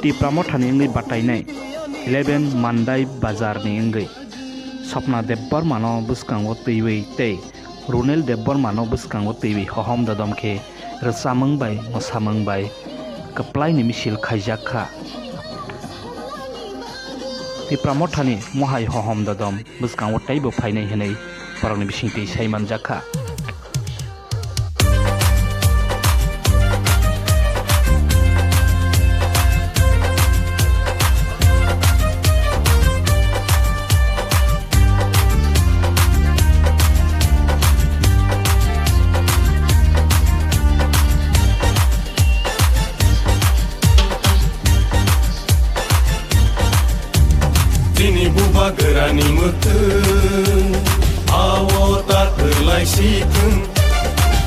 ti pramothani ngai batainai 11 mandai bazar ni ngai Sapna Debbar mano buskango teiwi tei Runel Debbar mano buskango teiwi hohom dadom ke resamang bai mosamang bai keplai ni misil khaijakha ti pramothani mohai hohom dadom buskango teibo phainai hinai parangni bisingtei saiman jakha Sini buba gerani mutun awo tak terlai sikun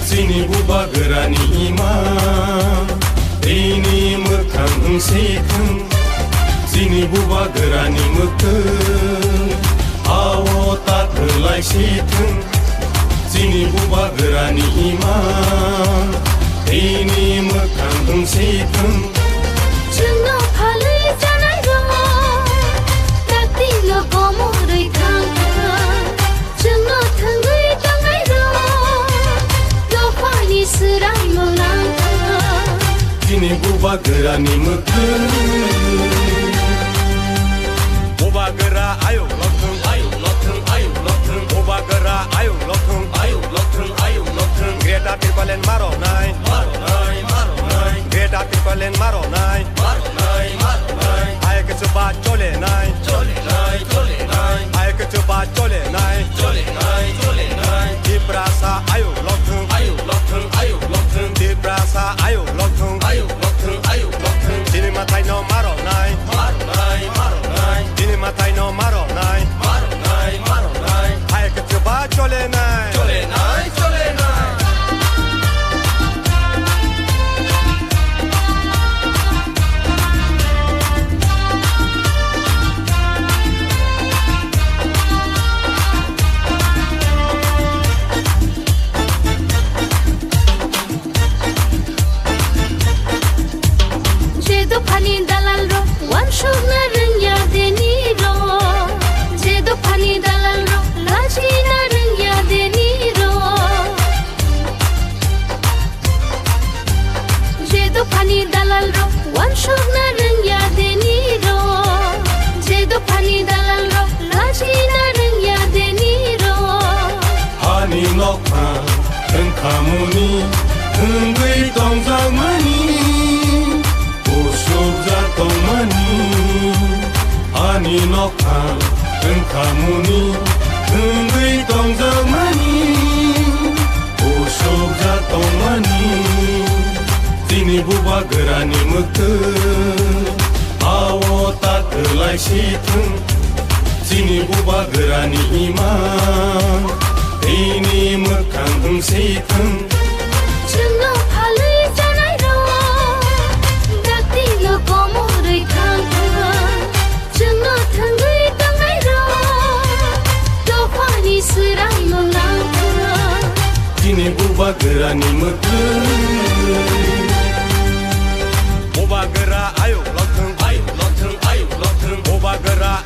Sini buba gerani imam ini mekang sikun Sini buba gerani mutun awo tak terlai sikun Sini buba gerani imam ini mekang sikun Jangan halai janai lo como rei kanga jangan thangai tangai ro lo pani serai molang Sini buba gerani mutun buba gera ayo lotung buba gera ayo lotung Greta Tirpalen maro nai Greta Tirpalen maro nai Ay ke coba chole nai Ay ke coba chole nai Di prasa ayo lotung Di prasa ayo lotung Dini matai no maro nai Dini matai no maro nai Ay ke coba chole nai Pani dalal ro wan shogna rengya deni ro Jedo pani dalal ro laji na rengya deni ro Jedo pani dalal ro wan shogna rengya deni ro Jedo pani dalal ro laji na rengya deni ro Hani nokha tengkamuni tengui tongzang mani Usubza tongmani Ani nokha tengkamuni tengui tongzang mani Usubza tongmani Sini buba gerani mutun awo tak terlai sikun Sini buba gerani imam ini mekang sikun Jangan halai janai ro dakti lo como rei kanga jangan thangai tangai ro lo pani serai molang Sini buba gerani mutun Buba gera ayo lotung buba gera